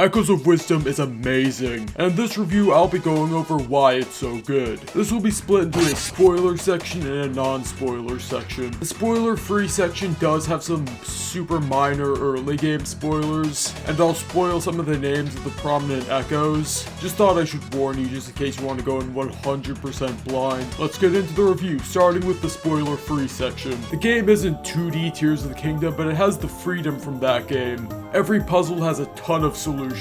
Echoes of Wisdom is amazing, and in this review I'll be going over why it's so good. This will be split into a spoiler section and a non-spoiler section. The spoiler-free section does have some super minor early game spoilers, and I'll spoil some of the names of the prominent echoes. Just thought I should warn you just in case you want to go in 100% blind. Let's get into the review, starting with the spoiler-free section. The game isn't 2D Tears of the Kingdom, but it has the freedom from that game. Every puzzle has a ton of solutions.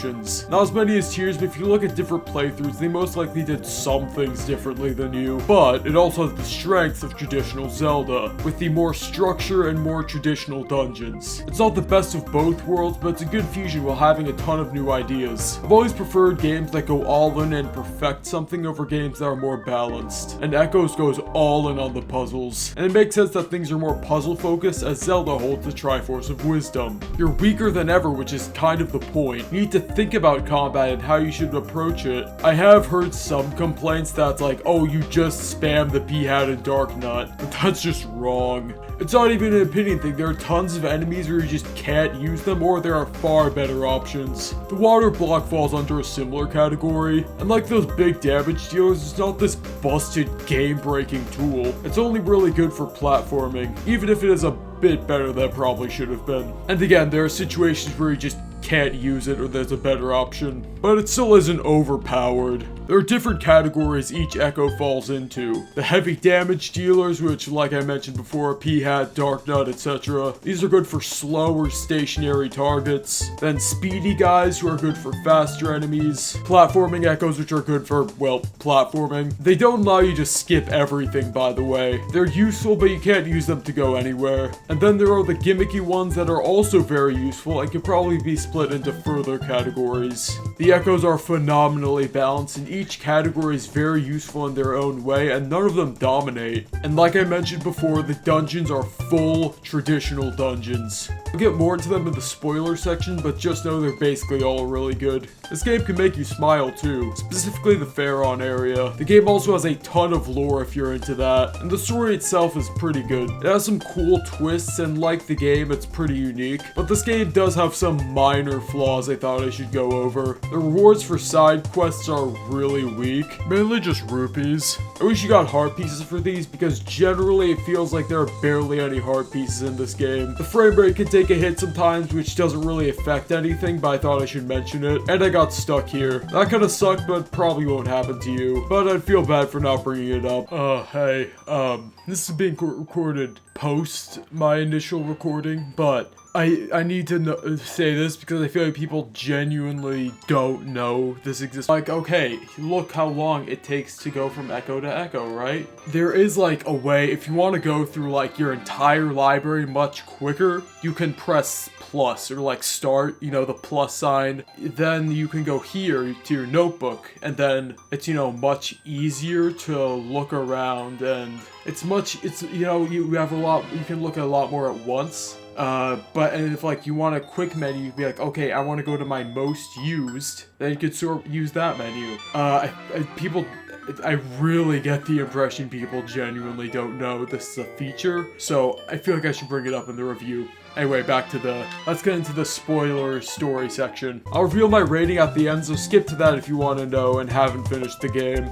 Not as many as Tears, but if you look at different playthroughs, they most likely did some things differently than you. But it also has the strengths of traditional Zelda, with the more structure and more traditional dungeons. It's not the best of both worlds, but it's a good fusion while having a ton of new ideas. I've always preferred games that go all in and perfect something over games that are more balanced, and Echoes goes all in on the puzzles. And it makes sense that things are more puzzle focused, as Zelda holds the Triforce of Wisdom. You're weaker than ever, which is kind of the point. You need to think about combat and how you should approach it. I have heard some complaints that's like, oh, you just spam the P-Hat and Dark Nut, but that's just wrong. It's not even an opinion thing. There are tons of enemies where you just can't use them, or there are far better options. The water block falls under a similar category, and like those big damage dealers, it's not this busted game-breaking tool. It's only really good for platforming, even if it is a bit better than it probably should have been. And again, there are situations where you just can't use it or there's a better option, but it still isn't overpowered. There are different categories each Echo falls into. The heavy damage dealers, which like I mentioned before, P-Hat, Dark Nut, etc. These are good for slow or stationary targets. Then speedy guys, who are good for faster enemies. Platforming Echoes, which are good for, well, platforming. They don't allow you to skip everything, by the way. They're useful, but you can't use them to go anywhere. And then there are the gimmicky ones that are also very useful and can probably be split into further categories. The Echoes are phenomenally balanced, and each category is very useful in their own way, and none of them dominate. And like I mentioned before, the dungeons are full traditional dungeons. We'll get more into them in the spoiler section, but just know they're basically all really good. This game can make you smile too, specifically the Pharaon area. The game also has a ton of lore if you're into that, and the story itself is pretty good. It has some cool twists, and like the game, it's pretty unique. But this game does have some minor flaws I thought I should go over. The rewards for side quests are really weak, mainly just rupees. I wish you got heart pieces for these, because generally it feels like there are barely any heart pieces in this game. The frame rate can take a hit sometimes, which doesn't really affect anything, but I thought I should mention it. And I got stuck here. That kinda sucked, but probably won't happen to you. But I'd feel bad for not bringing it up. Hey, this is being recorded post my initial recording, but I need to say this because I feel like people genuinely don't know this exists. Like, okay, look how long it takes to go from Echo to Echo, right? There is like a way, if you want to go through like your entire library much quicker, you can press plus or like start, you know, the plus sign. Then you can go here to your notebook, and then it's, you know, much easier to look around, and you know, you have a lot, you can look at a lot more at once. But if like you want a quick menu, you'd be like, okay, I want to go to my most used, then you could sort of use that menu. I really get the impression people genuinely don't know this is a feature, so I feel like I should bring it up in the review. Anyway, let's get into the spoiler story section. I'll reveal my rating at the end, so skip to that if you want to know and haven't finished the game.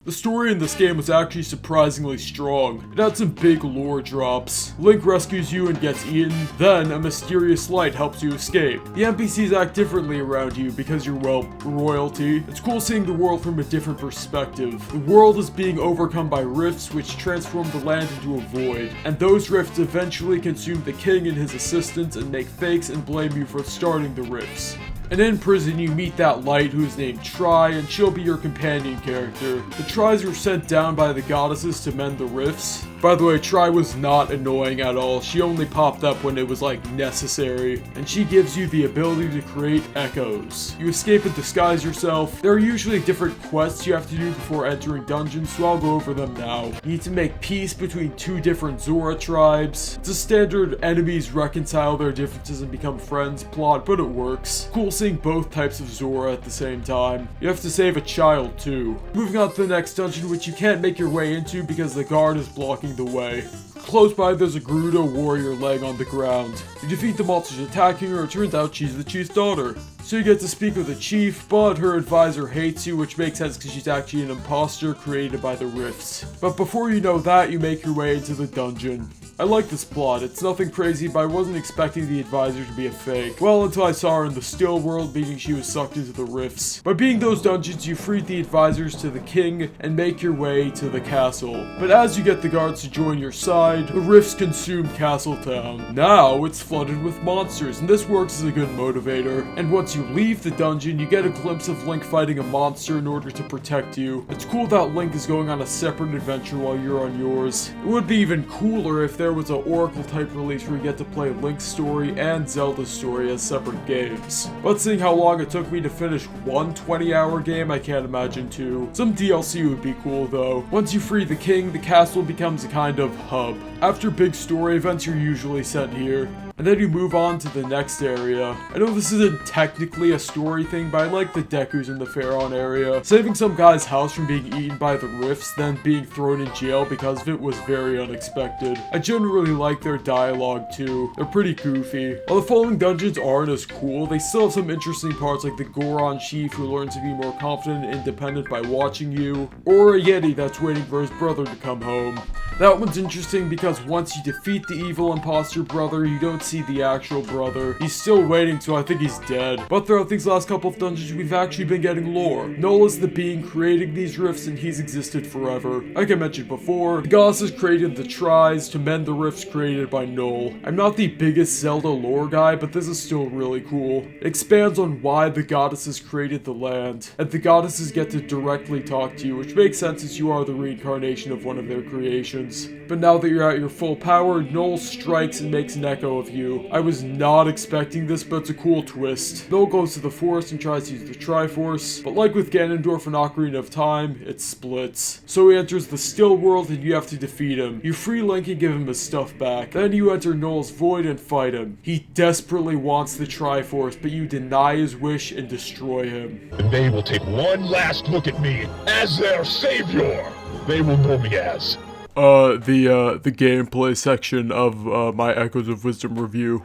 The story in this game was actually surprisingly strong. It had some big lore drops. Link rescues you and gets eaten, then a mysterious light helps you escape. The NPCs act differently around you because you're, well, royalty. It's cool seeing the world from a different perspective. The world is being overcome by rifts which transform the land into a void, and those rifts eventually consume the king and his assistants and make fakes and blame you for starting the rifts. And in prison, you meet that light who's named Tri, and she'll be your companion character. The Tris were sent down by the goddesses to mend the rifts. By the way, Tri was not annoying at all. She only popped up when it was, like, necessary. And she gives you the ability to create echoes. You escape and disguise yourself. There are usually different quests you have to do before entering dungeons, so I'll go over them now. You need to make peace between two different Zora tribes. It's a standard enemies reconcile their differences and become friends plot, but it works. Cool seeing both types of Zora at the same time. You have to save a child too. Moving on to the next dungeon, which you can't make your way into because the guard is blocking the way. Close by, there's a Gerudo warrior laying on the ground. You defeat the monsters attacking her, it turns out she's the chief's daughter. So you get to speak with the chief, but her advisor hates you, which makes sense because she's actually an imposter created by the rifts. But before you know that, you make your way into the dungeon. I like this plot, it's nothing crazy, but I wasn't expecting the advisor to be a fake. Well, until I saw her in the still world, meaning she was sucked into the rifts. By beating those dungeons, you freed the advisors to the king, and make your way to the castle. But as you get the guards to join your side, the rifts consume Castletown. Now, it's flooded with monsters, and this works as a good motivator. And once you leave the dungeon, you get a glimpse of Link fighting a monster in order to protect you. It's cool that Link is going on a separate adventure while you're on yours. It would be even cooler if there was an Oracle type release where you get to play Link's story and Zelda's story as separate games. But seeing how long it took me to finish one 20-hour game, I can't imagine two. Some DLC would be cool though. Once you free the king, the castle becomes a kind of hub. After big story events, you're usually sent here. And then you move on to the next area. I know this isn't technically a story thing, but I like the Dekus in the Pharaon area. Saving some guy's house from being eaten by the rifts, then being thrown in jail because of it was very unexpected. I generally like their dialogue too. They're pretty goofy. While the following dungeons aren't as cool, they still have some interesting parts like the Goron chief who learns to be more confident and independent by watching you, or a Yeti that's waiting for his brother to come home. That one's interesting because once you defeat the evil imposter brother, you don't see the actual brother. He's still waiting, so I think he's dead. But throughout these last couple of dungeons, we've actually been getting lore. Null is the being creating these rifts, and he's existed forever. Like I mentioned before, the goddesses created the tries to mend the rifts created by Null. I'm not the biggest Zelda lore guy, but this is still really cool. It expands on why the goddesses created the land, and the goddesses get to directly talk to you, which makes sense since you are the reincarnation of one of their creations. But now that you're at your full power, Null strikes and makes an echo of you. I was not expecting this, but it's a cool twist. Null goes to the forest and tries to use the Triforce, but like with Ganondorf and Ocarina of Time, it splits. So he enters the still world and you have to defeat him. You free Link and give him his stuff back. Then you enter Null's void and fight him. He desperately wants the Triforce, but you deny his wish and destroy him. And they will take one last look at me as their savior. They will know me as the gameplay section of my Echoes of Wisdom review.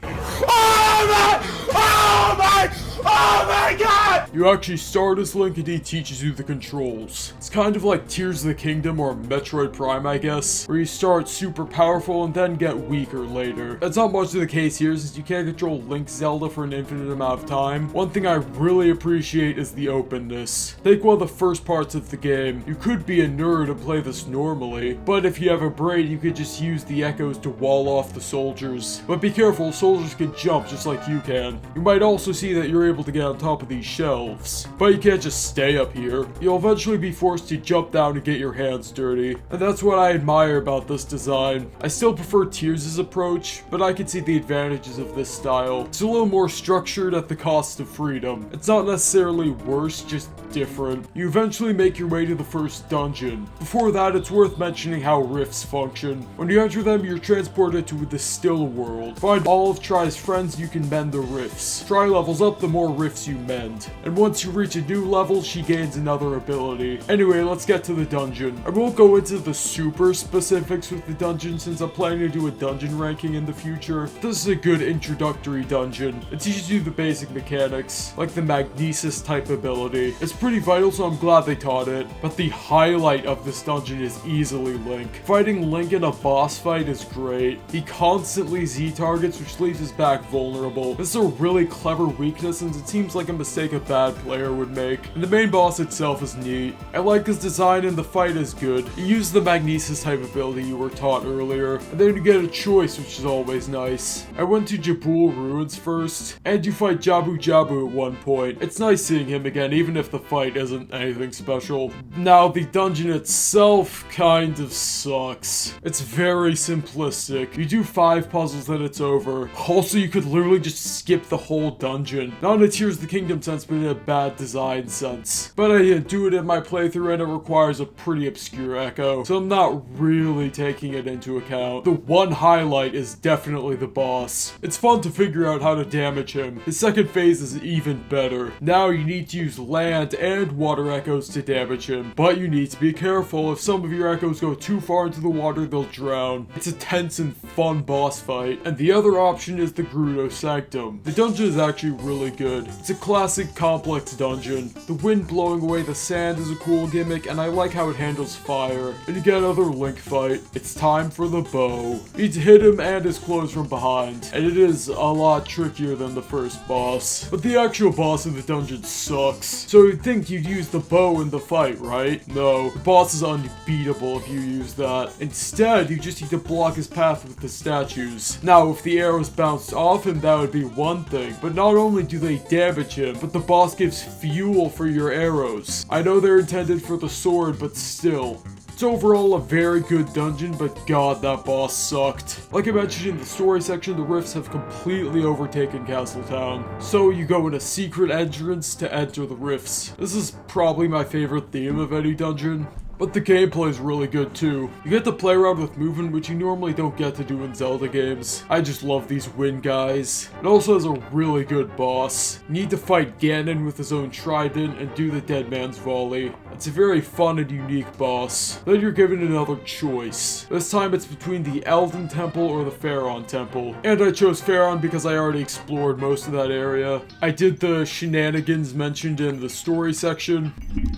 Oh my god! You actually start as Link and he teaches you the controls. It's kind of like Tears of the Kingdom or Metroid Prime, I guess, where you start super powerful and then get weaker later. That's not much of the case here since you can't control Link's Zelda for an infinite amount of time. One thing I really appreciate is the openness. Take one of the first parts of the game. You could be a nerd and play this normally, but if you have a brain, you could just use the echoes to wall off the soldiers. But be careful, soldiers can jump just like you can. You might also see that you're able to get on top of these shelves, but you can't just stay up here. You'll eventually be forced to jump down and get your hands dirty, and that's what I admire about this design. I still prefer Tears' approach, but I can see the advantages of this style. It's a little more structured at the cost of freedom. It's not necessarily worse, just different. You eventually make your way to the first dungeon. Before that, it's worth mentioning how rifts function. When you enter them, you're transported to the still world. Find all of Tri's friends, you can mend the rifts. Tri levels up, the more rifts you mend. And once you reach a new level, she gains another ability. Anyway, let's get to the dungeon. I won't go into the super specifics with the dungeon since I'm planning to do a dungeon ranking in the future. This is a good introductory dungeon. It teaches you the basic mechanics, like the magnesis type ability. It's pretty vital, so I'm glad they taught it. But the highlight of this dungeon is easily Link. Fighting Link in a boss fight is great. He constantly Z-targets, which leaves his back vulnerable. This is a really clever weakness, and it seems like a mistake a bad player would make. And the main boss itself is neat. I like his design and the fight is good. You use the magnesis type ability you were taught earlier, and then you get a choice, which is always nice. I went to Jabul Ruins first, and you fight Jabu Jabu at one point. It's nice seeing him again, even if the fight isn't anything special. Now, the dungeon itself kind of sucks. It's very simplistic. You do 5 puzzles, then it's over. Also, you could literally just skip the whole dungeon. Not kind of Tears of the Kingdom sense, but in a bad design sense. But I didn't do it in my playthrough, and it requires a pretty obscure echo, so I'm not really taking it into account. The one highlight is definitely the boss. It's fun to figure out how to damage him. His second phase is even better. Now you need to use land and water echoes to damage him, but you need to be careful. If some of your echoes go too far into the water, they'll drown. It's a tense and fun boss fight. And the other option is the Gerudo Sanctum. The dungeon is actually really good. It's a classic complex dungeon. The wind blowing away the sand is a cool gimmick, and I like how it handles fire. And you get another Link fight. It's time for the bow. You need to hit him and his clothes from behind, and it is a lot trickier than the first boss. But the actual boss of the dungeon sucks. So you'd think you'd use the bow in the fight, right? No, the boss is unbeatable if you use that. Instead, you just need to block his path with the statues. Now, if the arrows bounced off him, that would be one thing, but not only do they damage him, but the boss gives fuel for your arrows. I know they're intended for the sword, but still. It's overall a very good dungeon, but god, that boss sucked. Like I mentioned in the story section, the rifts have completely overtaken Castletown. So you go in a secret entrance to enter the rifts. This is probably my favorite theme of any dungeon. But the gameplay is really good too. You get to play around with movement, which you normally don't get to do in Zelda games. I just love these wind guys. It also has a really good boss. You need to fight Ganon with his own trident and do the Dead Man's Volley. It's a very fun and unique boss. Then you're given another choice. This time it's between the Elden Temple or the Pharaon Temple. And I chose Pharaon because I already explored most of that area. I did the shenanigans mentioned in the story section,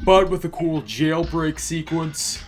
but with a cool jailbreak sequence,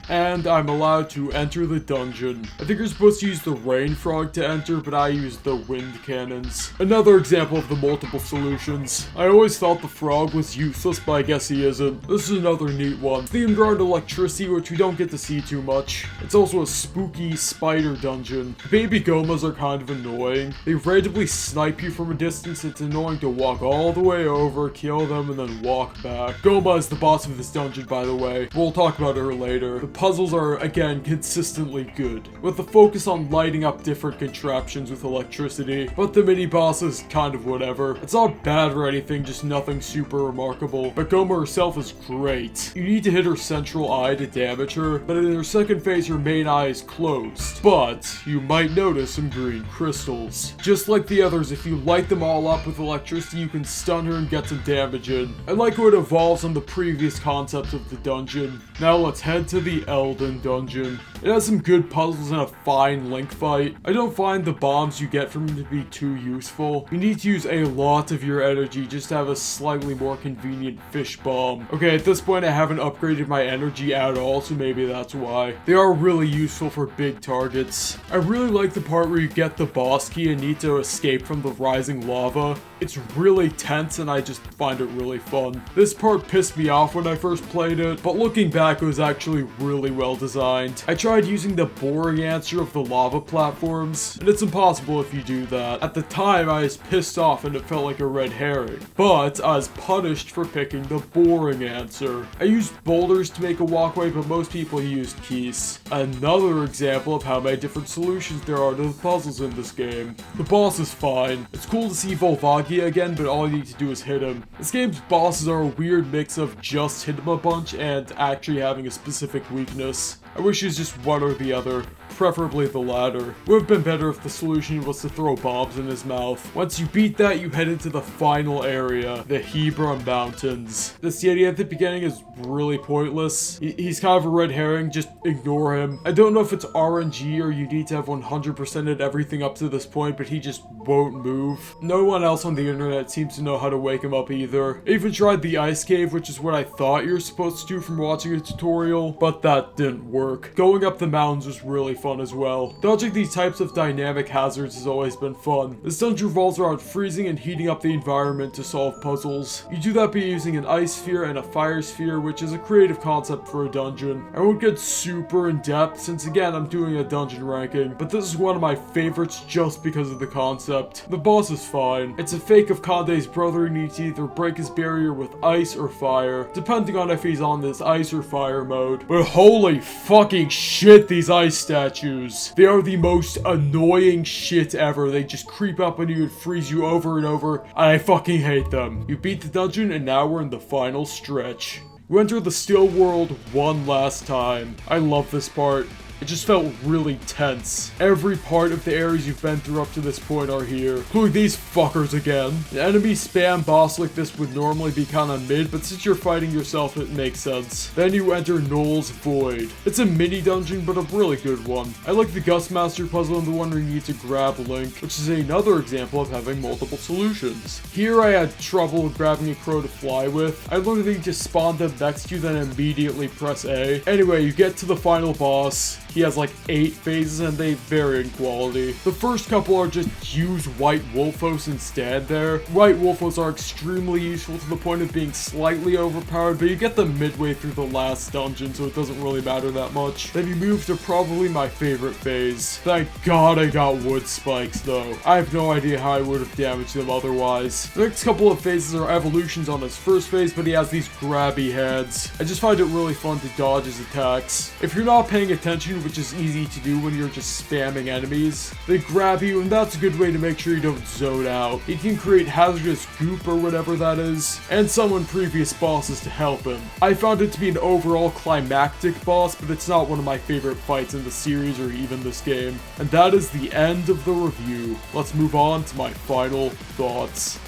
and I'm allowed to enter the dungeon. I think you're supposed to use the rain frog to enter, but I used the wind cannons. Another example of the multiple solutions. I always thought the frog was useless, but I guess he isn't. This is another neat one. Themed around electricity, which we don't get to see too much. It's also a spooky spider dungeon. Baby Gomas are kind of annoying. They randomly snipe you from a distance. It's annoying to walk all the way over, kill them, and then walk back. Goma is the boss of this dungeon, by the way. We'll talk about her later. The puzzles are, again, consistently good, with a focus on lighting up different contraptions with electricity, but the mini-boss is kind of whatever. It's not bad or anything, just nothing super remarkable, but Goma herself is great. You need to hit her central eye to damage her, but in her second phase her main eye is closed, but you might notice some green crystals. Just like the others, if you light them all up with electricity, you can stun her and get some damage in. I like how it evolves on the previous concept of the dungeon. Now let's head to the Elden Dungeon. It has some good puzzles and a fine Link fight. I don't find the bombs you get from them to be too useful. You need to use a lot of your energy just to have a slightly more convenient fish bomb. Okay, at this point I haven't upgraded my energy at all, so maybe that's why. They are really useful for big targets. I really like the part where you get the boss key and need to escape from the rising lava. It's really tense and I just find it really fun. This part pissed me off when I first played it, but looking back it was actually really well designed. I tried using the boring answer of the lava platforms, and it's impossible if you do that. At the time I was pissed off and it felt like a red herring, but I was punished for picking the boring answer. I used boulders to make a walkway, but most people used keys. Another example of how many different solutions there are to the puzzles in this game. The boss is fine. It's cool to see Volvagia again, but all you need to do is hit him. This game's bosses are a weird mix of just hit him a bunch and actually having a specific weakness. I wish it was just one or the other, preferably the latter. Would have been better if the solution was to throw bombs in his mouth. Once you beat that, you head into the final area, the Hebra Mountains. The Yeti at the beginning is really pointless. He's kind of a red herring, just ignore him. I don't know if it's RNG or you need to have 100%ed everything up to this point, but he just won't move. No one else on the internet seems to know how to wake him up either. I even tried the ice cave, which is what I thought you're supposed to do from watching a tutorial, but that didn't work. Going up the mountains was really fun as well. Dodging these types of dynamic hazards has always been fun. This dungeon revolves around freezing and heating up the environment to solve puzzles. You do that by using an ice sphere and a fire sphere, which is a creative concept for a dungeon. I won't get super in depth since again I'm doing a dungeon ranking, but this is one of my favorites just because of the concept. The boss is fine. It's a fake of Kande's brother. You need to either break his barrier with ice or fire, depending on if he's on this ice or fire mode. But holy fucking shit, these ice statues. statues. They are the most annoying shit ever. They just creep up on you and freeze you over and over, and I fucking hate them. You beat the dungeon, and now we're in the final stretch. You enter the still world one last time. I love this part. It just felt really tense. Every part of the areas you've been through up to this point are here, including these fuckers again. An enemy spam boss like this would normally be kinda mid, but since you're fighting yourself, it makes sense. Then you enter Null's Void. It's a mini dungeon, but a really good one. I like the Gustmaster puzzle and the one where you need to grab Link, which is another example of having multiple solutions. Here I had trouble grabbing a crow to fly with. I learned that you just spawn them next to you, then immediately press A. Anyway, you get to the final boss. He has like 8 phases and they vary in quality. The first couple are just use White Wolfos instead there. White Wolfos are extremely useful to the point of being slightly overpowered, but you get them midway through the last dungeon, so it doesn't really matter that much. Then you move to probably my favorite phase. Thank God I got wood spikes though. I have no idea how I would have damaged them otherwise. The next couple of phases are evolutions on his first phase, but he has these grabby heads. I just find it really fun to dodge his attacks. If you're not paying attention, which is easy to do when you're just spamming enemies, they grab you, and that's a good way to make sure you don't zone out. He can create hazardous goop or whatever that is, and summon previous bosses to help him. I found it to be an overall climactic boss, but it's not one of my favorite fights in the series or even this game. And that is the end of the review. Let's move on to my final thoughts.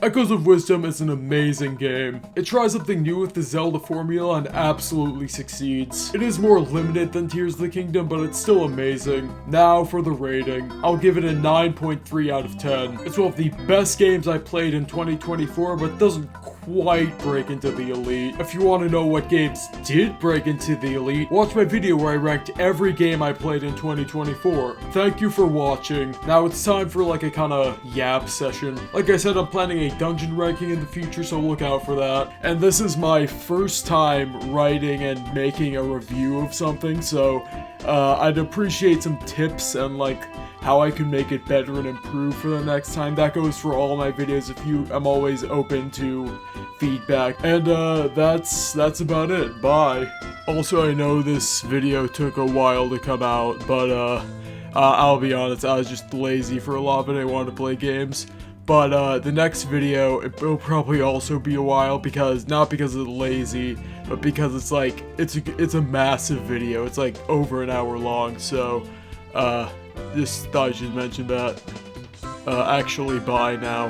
Echoes of Wisdom is an amazing game. It tries something new with the Zelda formula and absolutely succeeds. It is more limited than Tears of the Kingdom, but it's still amazing. Now for the rating. I'll give it a 9.3 out of 10. It's one of the best games I played in 2024, but doesn't quite break into the elite. If you want to know what games did break into the elite, watch my video where I ranked every game I played in 2024. Thank you for watching. Now it's time for like a kind of yap session. Like I said, I'm planning a dungeon ranking in the future, so look out for that. And this is my first time writing and making a review of something, so I'd appreciate some tips and like how I can make it better and improve for the next time. That goes for all my videos. I'm always open to feedback. And that's about it. Bye. Also, I know this video took a while to come out, but I'll be honest, I was just lazy for a lot of it. I wanted to play games. But the next video, it will probably also be a while, because not because it's lazy, but because it's like it's a massive video. It's like over an hour long, so just thought I should mention that. Actually, bye now.